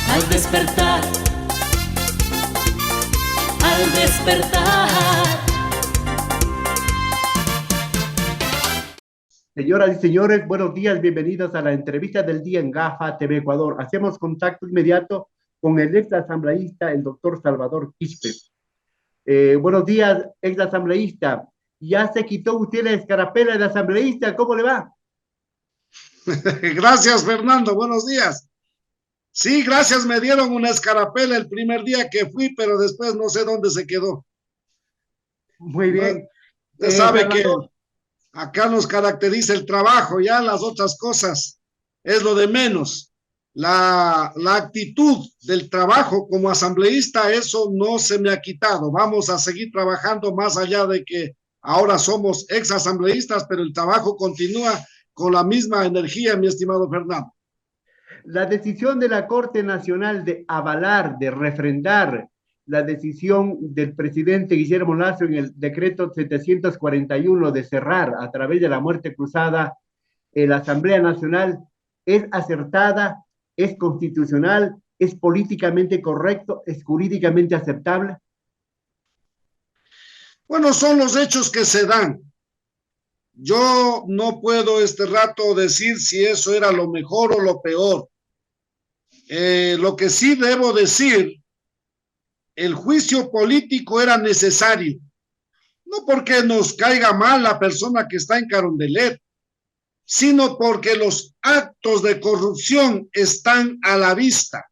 al despertar, al despertar. Señoras y señores, buenos días, bienvenidos a la entrevista del día en GAFA TV Ecuador. Hacemos contacto inmediato con el ex asambleísta, el doctor Salvador Quispe. Buenos días, ex asambleísta. ¿Ya se quitó usted la escarapela de asambleísta? ¿Cómo le va? Gracias, Fernando. Buenos días. Sí, gracias. Me dieron una escarapela el primer día que fui, pero después no sé dónde se quedó. Muy bien. Usted sabe Salvador, que acá nos caracteriza el trabajo, ya las otras cosas es lo de menos. La actitud del trabajo como asambleísta, eso no se me ha quitado. Vamos a seguir trabajando más allá de que ahora somos ex asambleístas, pero el trabajo continúa con la misma energía, mi estimado Fernando. la decisión de la Corte Nacional de avalar, de refrendar la decisión del presidente Guillermo Lasso en el decreto 741 de cerrar a través de la muerte cruzada la Asamblea Nacional es acertada, es constitucional, es políticamente correcto, es jurídicamente aceptable. Bueno, son los hechos que se dan. Yo no puedo este rato decir si eso era lo mejor o lo peor. Lo que sí debo decir, el juicio político era necesario, no porque nos caiga mal la persona que está en Carondelet, sino porque los actos de corrupción están a la vista.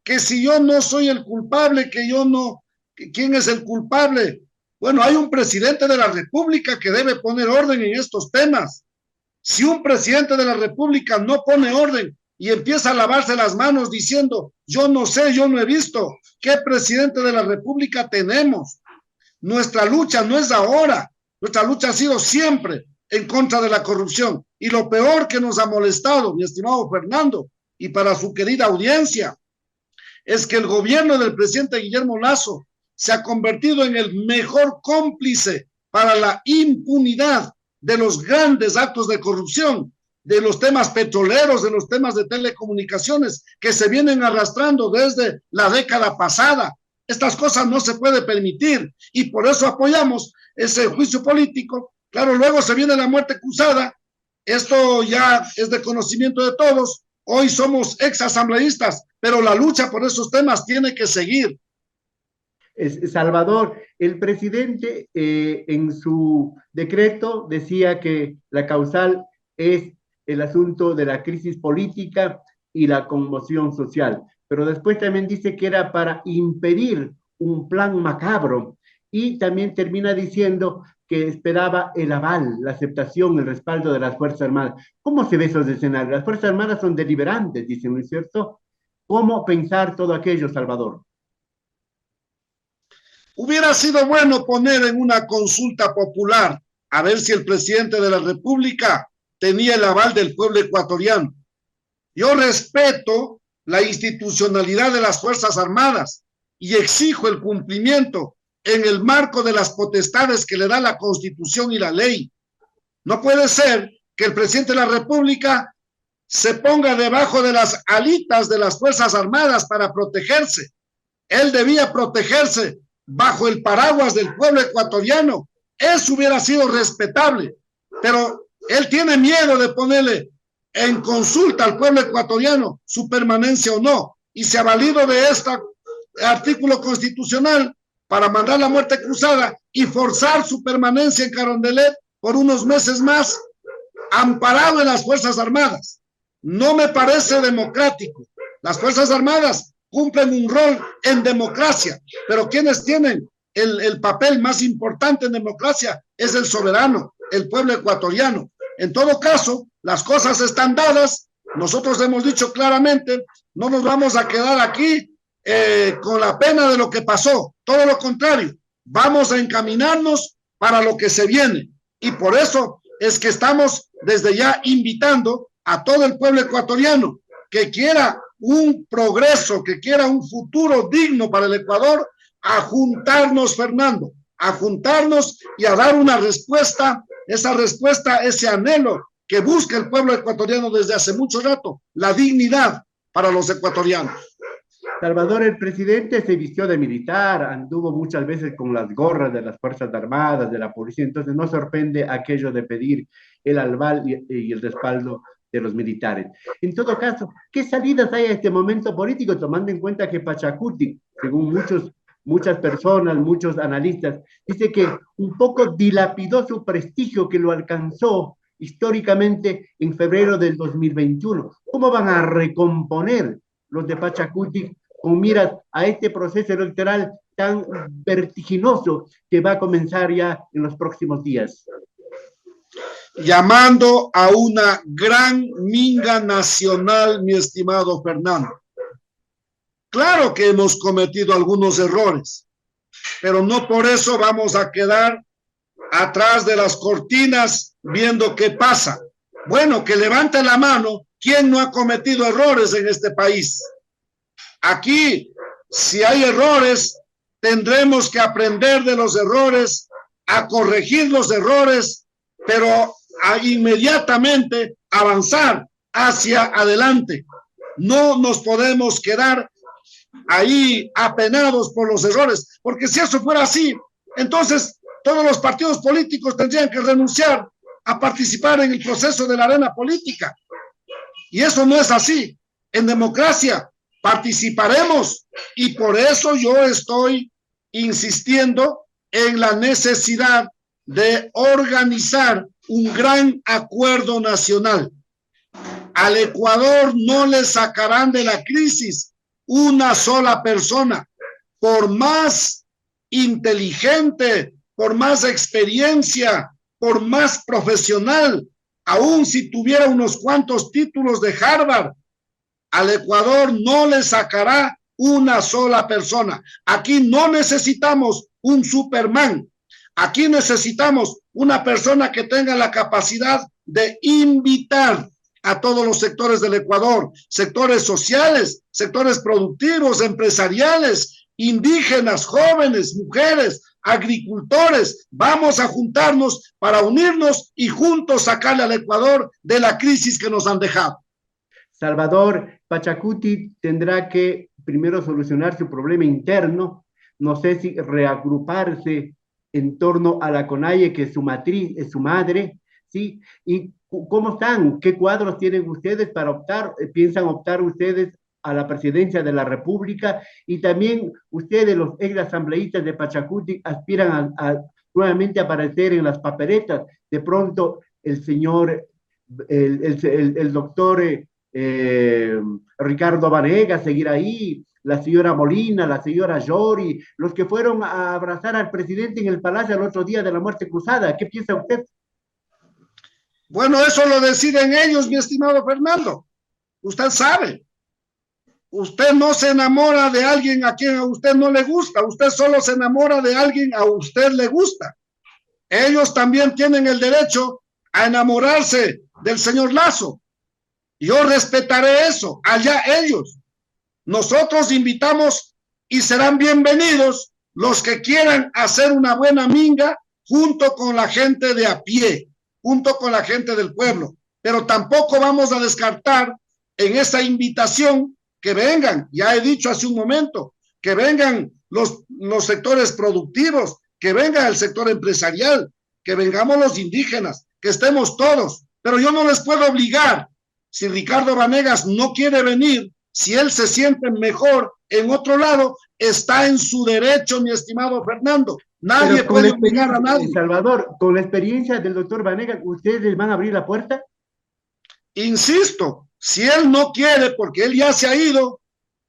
Que si yo no soy el culpable, que yo no, ¿quién es el culpable? Bueno, hay un presidente de la República que debe poner orden en estos temas. Si un presidente de la República no pone orden y empieza a lavarse las manos diciendo, yo no sé, yo no he visto, ¿qué presidente de la República tenemos? Nuestra lucha no es ahora, nuestra lucha ha sido siempre en contra de la corrupción. Y lo peor que nos ha molestado, mi estimado Fernando, y para su querida audiencia, es que el gobierno del presidente Guillermo Lasso se ha convertido en el mejor cómplice para la impunidad de los grandes actos de corrupción, de los temas petroleros, de los temas de telecomunicaciones que se vienen arrastrando desde la década pasada. Estas cosas no se puede permitir y por eso apoyamos ese juicio político. Claro, luego se viene la muerte cruzada. Esto ya es de conocimiento de todos. Hoy somos ex asambleístas, pero la lucha por esos temas tiene que seguir. Salvador, el presidente en su decreto decía que la causal es el asunto de la crisis política y la conmoción social, pero después también dice que era para impedir un plan macabro y también termina diciendo que esperaba el aval, la aceptación, el respaldo de las Fuerzas Armadas. ¿Cómo se ve esos escenarios? Las Fuerzas Armadas son deliberantes, dicen, ¿no es cierto? ¿Cómo pensar todo aquello, Salvador? Hubiera sido bueno poner en una consulta popular a ver si el presidente de la República tenía el aval del pueblo ecuatoriano. Yo respeto la institucionalidad de las Fuerzas Armadas y exijo el cumplimiento en el marco de las potestades que le da la Constitución y la ley. No puede ser que el presidente de la República se ponga debajo de las alitas de las Fuerzas Armadas para protegerse. Él debía protegerse bajo el paraguas del pueblo ecuatoriano. Eso hubiera sido respetable, pero él tiene miedo de ponerle en consulta al pueblo ecuatoriano su permanencia o no, y se ha valido de este artículo constitucional para mandar la muerte cruzada y forzar su permanencia en Carondelet por unos meses más, amparado en las Fuerzas Armadas. No me parece democrático. Las Fuerzas Armadas cumplen un rol en democracia, pero quienes tienen el papel más importante en democracia es el soberano, el pueblo ecuatoriano. En todo caso, las cosas están dadas. Nosotros hemos dicho claramente, no nos vamos a quedar aquí con la pena de lo que pasó. Todo lo contrario, vamos a encaminarnos para lo que se viene. Y por eso es que estamos desde ya invitando a todo el pueblo ecuatoriano que quiera un progreso, que quiera un futuro digno para el Ecuador, a juntarnos, Fernando, a juntarnos y a dar una respuesta, esa respuesta, ese anhelo que busca el pueblo ecuatoriano desde hace mucho rato, la dignidad para los ecuatorianos. Salvador, el presidente se vistió de militar, anduvo muchas veces con las gorras de las Fuerzas Armadas, de la policía, entonces no sorprende aquello de pedir el aval y el respaldo de los militares. En todo caso, ¿qué salidas hay a este momento político, tomando en cuenta que Pachacuti, según muchas personas, muchos analistas, dice que un poco dilapidó su prestigio que lo alcanzó históricamente en febrero del 2021? ¿Cómo van a recomponer los de Pachacuti con miras a este proceso electoral tan vertiginoso que va a comenzar ya en los próximos días? Llamando a una gran minga nacional, mi estimado Fernando. Claro que hemos cometido algunos errores, pero no por eso vamos a quedar atrás de las cortinas viendo qué pasa. Bueno, que levante la mano quien no ha cometido errores en este país. Aquí, si hay errores, tendremos que aprender de los errores, a corregir los errores, pero a inmediatamente avanzar hacia adelante. No nos podemos quedar ahí apenados por los errores, porque si eso fuera así, entonces todos los partidos políticos tendrían que renunciar a participar en el proceso de la arena política. Y eso no es así. En democracia participaremos, y por eso yo estoy insistiendo en la necesidad de organizar un gran acuerdo nacional. Al Ecuador no le sacarán de la crisis una sola persona, por más inteligente, por más experiencia, por más profesional, aun si tuviera unos cuantos títulos de Harvard, al Ecuador no le sacará una sola persona. Aquí no necesitamos un Superman. Aquí necesitamos una persona que tenga la capacidad de invitar a todos los sectores del Ecuador, sectores sociales, sectores productivos, empresariales, indígenas, jóvenes, mujeres, agricultores. Vamos a juntarnos para unirnos y juntos sacarle al Ecuador de la crisis que nos han dejado. Salvador, Pachacuti tendrá que primero solucionar su problema interno, no sé si reagruparse en torno a la CONAIE, que es su matriz, es su madre, ¿sí? ¿Y cómo están? ¿Qué cuadros tienen ustedes para optar? ¿Piensan optar ustedes a la presidencia de la República? Y también ustedes, los ex asambleístas de Pachacuti, aspiran a nuevamente aparecer en las papeletas. De pronto, el señor, el doctor Ricardo Vanegas seguir ahí, la señora Molina, la señora Llori, los que fueron a abrazar al presidente en el Palacio el otro día de la muerte cruzada. ¿Qué piensa usted? Bueno, eso lo deciden ellos, mi estimado Fernando. Usted sabe. Usted no se enamora de alguien a quien a usted no le gusta. Usted solo se enamora de alguien a usted le gusta. Ellos también tienen el derecho a enamorarse del señor Lasso. Yo respetaré eso. Allá ellos. Nosotros invitamos y serán bienvenidos los que quieran hacer una buena minga junto con la gente de a pie, junto con la gente del pueblo. Pero tampoco vamos a descartar en esa invitación que vengan, ya he dicho hace un momento, que vengan los sectores productivos, que venga el sector empresarial, que vengamos los indígenas, que estemos todos. Pero yo no les puedo obligar. Si Ricardo Vanegas no quiere venir, si él se siente mejor en otro lado, está en su derecho, mi estimado Fernando. Nadie puede obligar a nadie. Salvador, con la experiencia del doctor Vanegas, ¿ustedes les van a abrir la puerta? Insisto, si él no quiere, porque él ya se ha ido,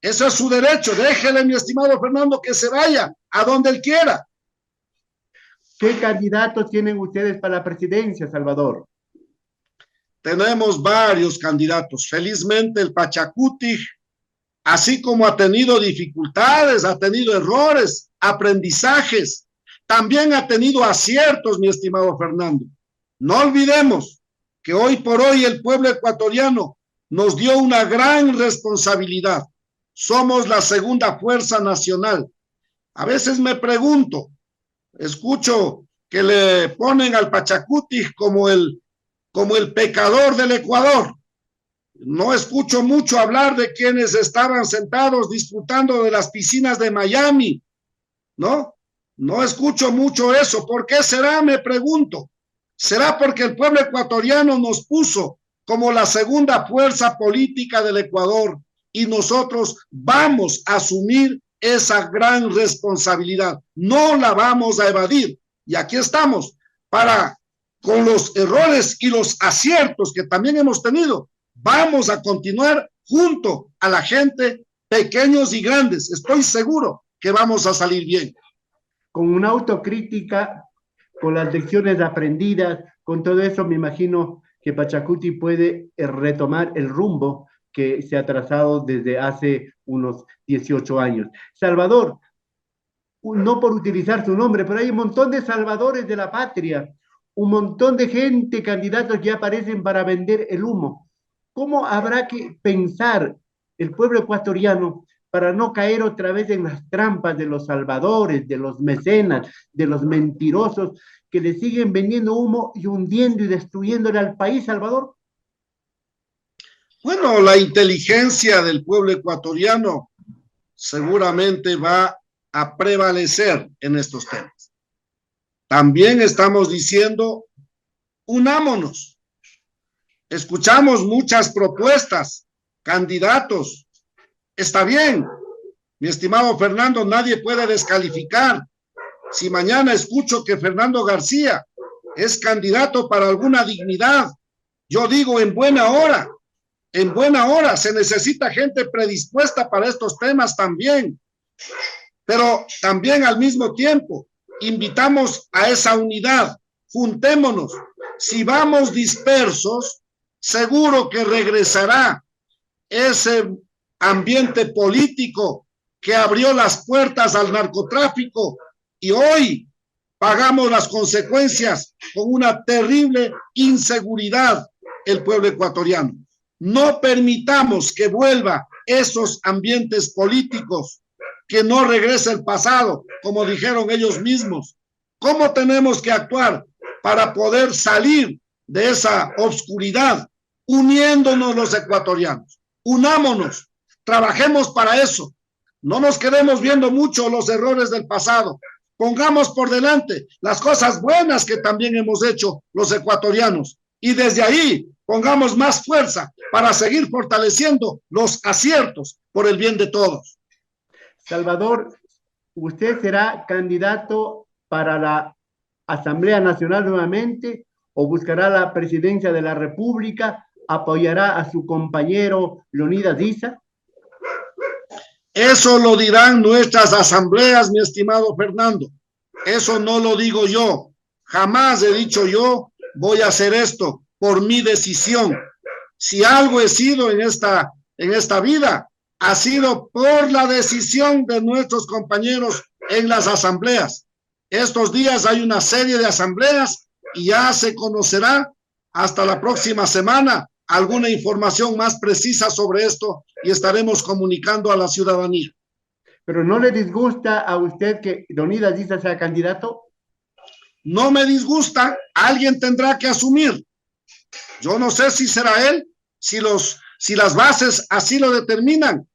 ese es su derecho. Déjele, mi estimado Fernando, que se vaya a donde él quiera. ¿Qué candidatos tienen ustedes para la presidencia, Salvador? Tenemos varios candidatos. Felizmente el Pachacuti, así como ha tenido dificultades, ha tenido errores, aprendizajes, también ha tenido aciertos, mi estimado Fernando. No olvidemos que hoy por hoy el pueblo ecuatoriano nos dio una gran responsabilidad. Somos la segunda fuerza nacional. A veces me pregunto, escucho que le ponen al Pachacuti como el pecador del Ecuador. No escucho mucho hablar de quienes estaban sentados disfrutando de las piscinas de Miami, ¿no? No escucho mucho eso. ¿Por qué será? Me pregunto. ¿Será porque el pueblo ecuatoriano nos puso como la segunda fuerza política del Ecuador y nosotros vamos a asumir esa gran responsabilidad? No la vamos a evadir. Y aquí estamos para, con los errores y los aciertos que también hemos tenido, vamos a continuar junto a la gente, pequeños y grandes. Estoy seguro que vamos a salir bien. Con una autocrítica, con las lecciones aprendidas, con todo eso, me imagino que Pachacuti puede retomar el rumbo que se ha trazado desde hace unos 18 años. Salvador, no por utilizar su nombre, pero hay un montón de salvadores de la patria, un montón de gente, candidatos que aparecen para vender el humo. ¿Cómo habrá que pensar el pueblo ecuatoriano para no caer otra vez en las trampas de los salvadores, de los mecenas, de los mentirosos que le siguen vendiendo humo y hundiendo y destruyéndole al país, Salvador? Bueno, la inteligencia del pueblo ecuatoriano seguramente va a prevalecer en estos temas. También estamos diciendo, unámonos. Escuchamos muchas propuestas, candidatos. Está bien, mi estimado Fernando, nadie puede descalificar. Si mañana escucho que Fernando García es candidato para alguna dignidad, yo digo en buena hora. En buena hora, se necesita gente predispuesta para estos temas también. Pero también al mismo tiempo, invitamos a esa unidad, juntémonos. Si vamos dispersos, seguro que regresará ese ambiente político que abrió las puertas al narcotráfico y hoy pagamos las consecuencias con una terrible inseguridad el pueblo ecuatoriano. No permitamos que vuelva esos ambientes políticos, que no regrese el pasado, como dijeron ellos mismos. ¿Cómo tenemos que actuar para poder salir de esa oscuridad? Uniéndonos los ecuatorianos, unámonos, trabajemos para eso. No nos quedemos viendo mucho los errores del pasado. Pongamos por delante las cosas buenas que también hemos hecho los ecuatorianos y desde ahí pongamos más fuerza para seguir fortaleciendo los aciertos por el bien de todos. Salvador, ¿usted será candidato para la Asamblea Nacional nuevamente o buscará la presidencia de la República? ¿Apoyará a su compañero Leonidas Issa? Eso lo dirán nuestras asambleas, mi estimado Fernando. Eso no lo digo yo. Jamás he dicho yo voy a hacer esto por mi decisión. Si algo he sido en esta vida, ha sido por la decisión de nuestros compañeros en las asambleas. Estos días hay una serie de asambleas y ya se conocerá hasta la próxima semana alguna información más precisa sobre esto y estaremos comunicando a la ciudadanía. ¿Pero no le disgusta a usted que Leonidas Issa sea candidato? No me disgusta, alguien tendrá que asumir. Yo no sé si será él, si las bases así lo determinan.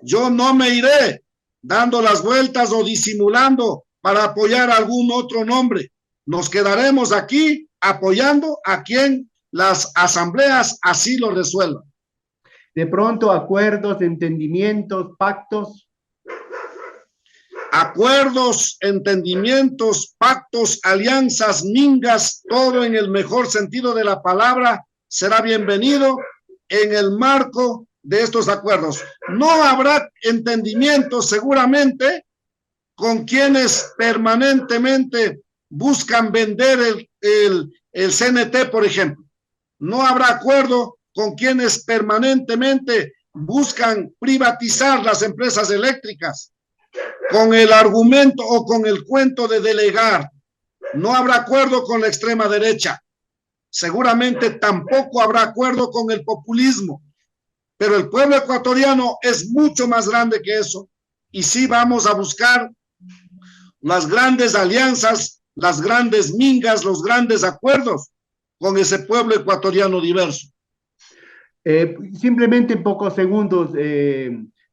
Yo no me iré dando las vueltas o disimulando para apoyar a algún otro nombre. Nos quedaremos aquí apoyando a quien las asambleas así lo resuelvan. De pronto, acuerdos, entendimientos, pactos. Acuerdos, entendimientos, pactos, alianzas, mingas, todo en el mejor sentido de la palabra, será bienvenido en el marco de estos acuerdos. No habrá entendimientos seguramente con quienes permanentemente buscan vender el CNT, por ejemplo. No habrá acuerdo con quienes permanentemente buscan privatizar las empresas eléctricas con el argumento o con el cuento de delegar. No habrá acuerdo con la extrema derecha. Seguramente tampoco habrá acuerdo con el populismo. Pero el pueblo ecuatoriano es mucho más grande que eso. Y sí vamos a buscar las grandes alianzas, las grandes mingas, los grandes acuerdos con ese pueblo ecuatoriano diverso. Simplemente en pocos segundos,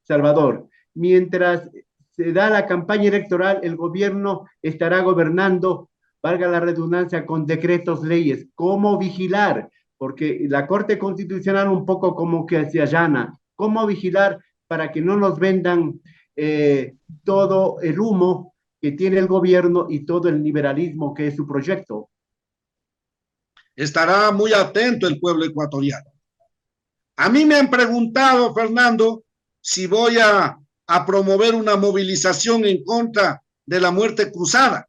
Salvador. Mientras se da la campaña electoral, el gobierno estará gobernando, valga la redundancia, con decretos, leyes. ¿Cómo vigilar? Porque la Corte Constitucional un poco como que se allana. ¿Cómo vigilar para que no nos vendan todo el humo que tiene el gobierno y todo el liberalismo que es su proyecto? Estará muy atento el pueblo ecuatoriano. A mí me han preguntado, Fernando, si voy a promover una movilización en contra de la muerte cruzada.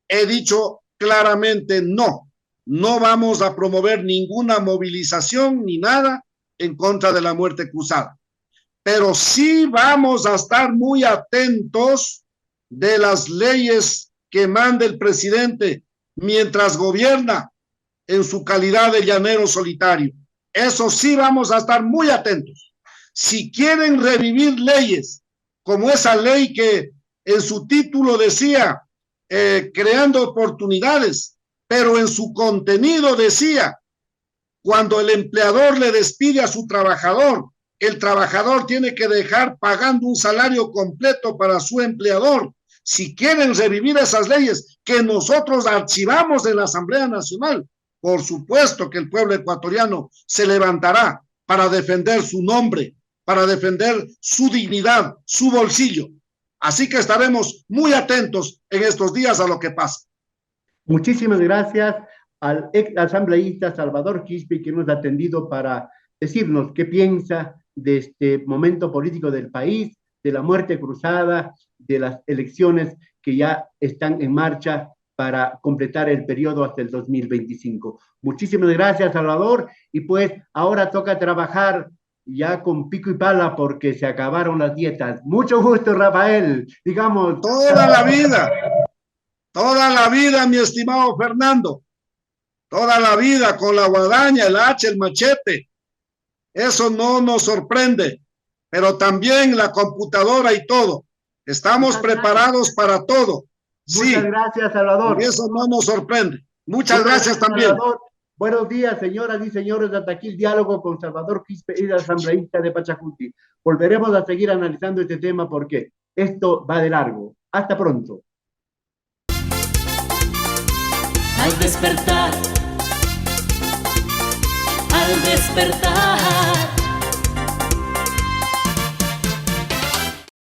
He dicho claramente no, no vamos a promover ninguna movilización ni nada en contra de la muerte cruzada. Pero sí vamos a estar muy atentos de las leyes que mande el presidente mientras gobierna en su calidad de llanero solitario. Eso sí vamos a estar muy atentos. Si quieren revivir leyes como esa ley que en su título decía creando oportunidades, pero en su contenido decía cuando el empleador le despide a su trabajador, el trabajador tiene que dejar pagando un salario completo para su empleador. Si quieren revivir esas leyes que nosotros archivamos en la Asamblea Nacional, por supuesto que el pueblo ecuatoriano se levantará para defender su nombre, para defender su dignidad, su bolsillo. Así que estaremos muy atentos en estos días a lo que pasa. Muchísimas gracias al ex asambleísta Salvador Quispe, que nos ha atendido para decirnos qué piensa de este momento político del país, de la muerte cruzada, de las elecciones que ya están en marcha para completar el periodo hasta el 2025. Muchísimas gracias, Salvador, y pues ahora toca trabajar ya con pico y pala porque se acabaron las dietas. Mucho gusto, Rafael. Digamos. Toda la vida, mi estimado Fernando. Toda la vida con la guadaña, el hacha, el machete. Eso no nos sorprende, pero también la computadora y todo. Estamos preparados para todo. Muchas gracias, Salvador. Y eso no nos sorprende. Muchas gracias también. Salvador. Buenos días, señoras y señores. Hasta aquí el diálogo con Salvador Quispe, el asambleísta de Pachacuti. Volveremos a seguir analizando este tema porque esto va de largo. Hasta pronto. Al despertar, al despertar.